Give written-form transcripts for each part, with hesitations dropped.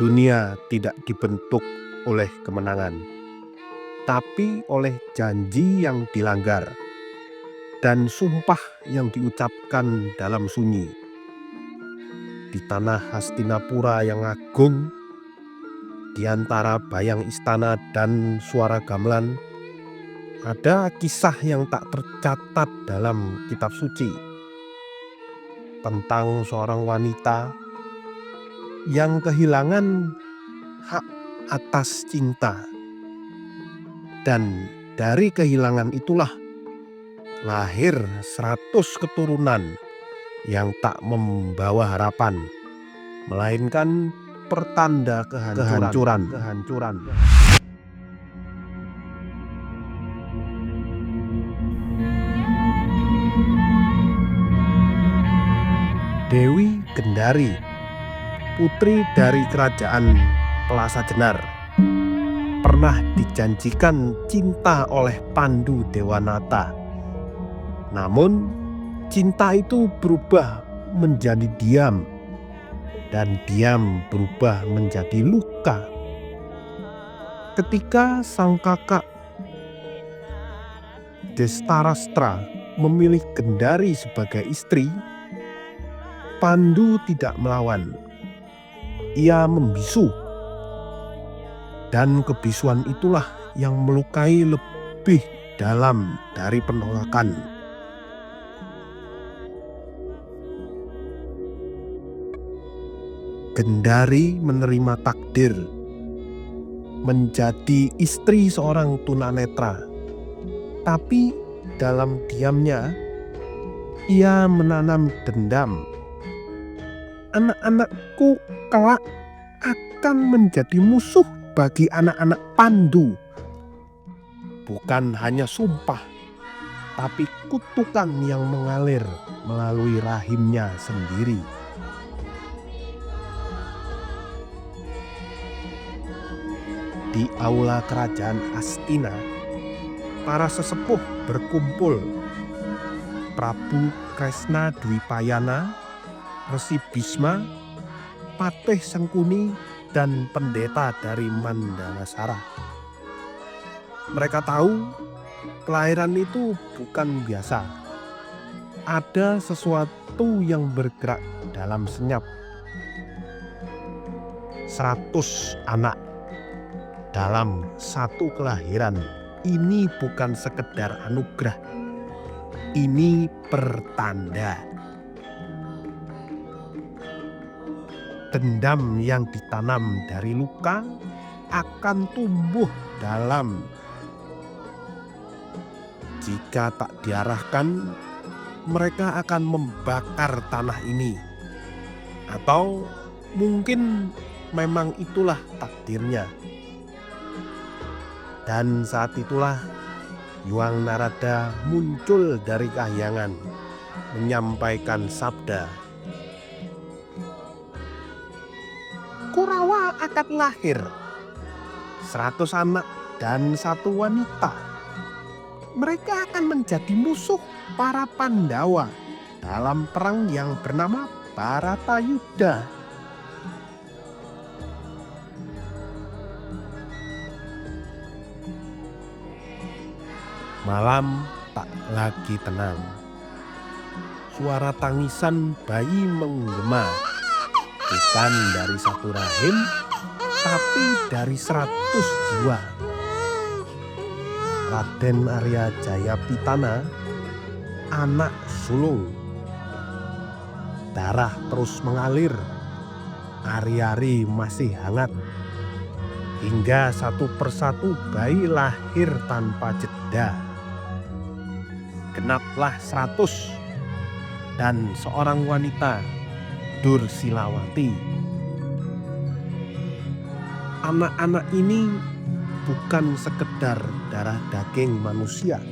Dunia tidak dibentuk oleh kemenangan, tapi oleh janji yang dilanggar dan sumpah yang diucapkan dalam sunyi. Di tanah Hastinapura yang agung, di antara bayang istana dan suara gamelan, ada kisah yang tak tercatat dalam kitab suci tentang seorang wanita yang kehilangan hak atas cinta. Dan dari kehilangan itulah lahir 100 keturunan yang tak membawa harapan, melainkan pertanda kehancuran. Dewi Gendari, putri dari kerajaan Pelasa Jenar, pernah dijanjikan cinta oleh Pandu Dewanata. Namun cinta itu berubah menjadi diam, dan diam berubah menjadi luka. Ketika sang kakak Destarastra memilih Gendari sebagai istri, Pandu tidak melawan. Ia membisu, dan kebisuan itulah yang melukai lebih dalam dari penolakan. Gendari menerima takdir menjadi istri seorang tunanetra, tapi dalam diamnya ia menanam dendam. Anak-anakku kelak akan menjadi musuh bagi anak-anak Pandu. Bukan hanya sumpah, tapi kutukan yang mengalir melalui rahimnya sendiri. Di aula kerajaan Astina, para sesepuh berkumpul. Prabu Kresna Dwipayana, Resi Bisma, Patih Sengkuni, dan pendeta dari Mandangasara. Mereka tahu kelahiran itu bukan biasa. Ada sesuatu yang bergerak dalam senyap. 100 anak dalam satu kelahiran. Ini bukan sekedar anugerah. Ini pertanda. Dendam yang ditanam dari luka akan tumbuh dalam. Jika tak diarahkan, mereka akan membakar tanah ini. Atau mungkin memang itulah takdirnya. Dan saat itulah Yuang Narada muncul dari kahyangan, menyampaikan sabda. Kurawa akan lahir 100 anak dan 1 wanita. Mereka akan menjadi musuh para Pandawa dalam perang yang bernama Bharatayuddha. Malam tak lagi tenang. Suara tangisan bayi menggema. Bukan dari satu rahim, tapi dari 100 jiwa. Raden Arya Jayapitana, anak sulung. Darah terus mengalir. Ari-ari masih hangat. Hingga satu persatu bayi lahir tanpa jeda. Genaplah 100. Dan seorang wanita, Dursilawati. Anak-anak ini bukan sekedar darah daging manusia.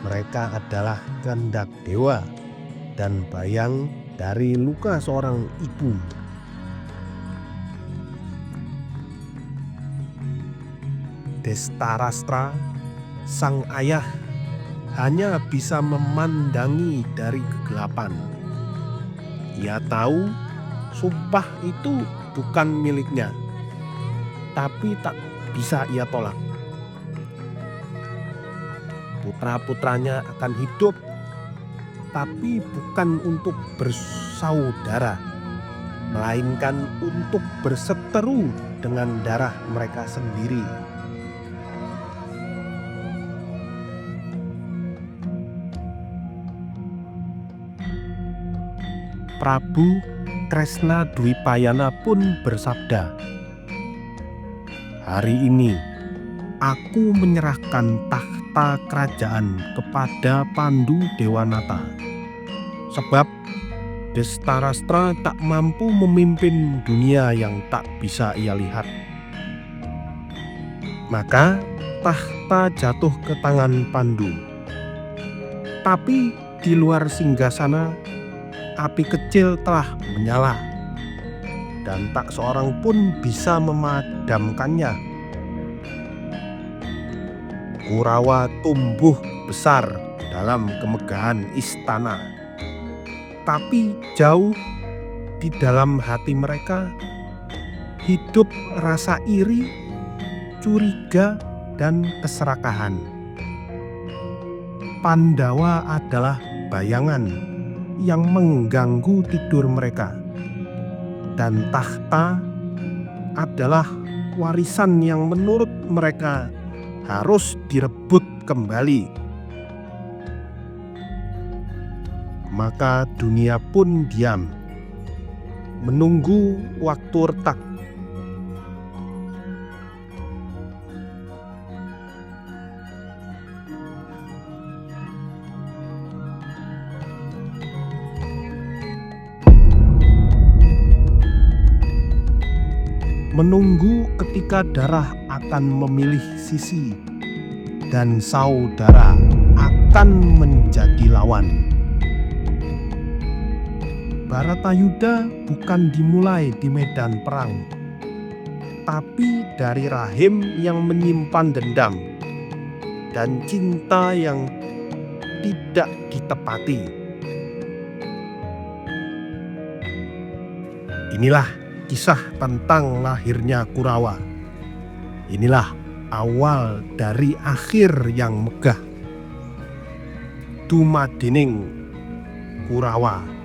Mereka adalah kehendak dewa dan bayang dari luka seorang ibu. Destarastra, sang ayah, hanya bisa memandangi dari kegelapan. Ia tahu sumpah itu bukan miliknya, tapi tak bisa ia tolak. Putra-putranya akan hidup, tapi bukan untuk bersaudara, melainkan untuk berseteru dengan darah mereka sendiri. Prabu Kresna Dwipayana pun bersabda, "Hari ini aku menyerahkan tahta kerajaan kepada Pandu Dewanata, sebab Dhestarashtra tak mampu memimpin dunia yang tak bisa ia lihat." Maka tahta jatuh ke tangan Pandu. Tapi di luar singgasana, api kecil telah menyala, dan tak seorang pun bisa memadamkannya. Kurawa tumbuh besar dalam kemegahan istana, tapi jauh di dalam hati mereka hidup rasa iri, curiga, dan keserakahan. Pandawa adalah bayangan yang mengganggu tidur mereka, dan tahta adalah warisan yang menurut mereka harus direbut kembali. Maka dunia pun diam, menunggu waktu retak. Menunggu ketika darah akan memilih sisi dan saudara akan menjadi lawan. Baratayuda bukan dimulai di medan perang, tapi dari rahim yang menyimpan dendam dan cinta yang tidak ditepati. Inilah kisah tentang lahirnya Kurawa. Inilah awal dari akhir yang megah. Dumadining Kurawa.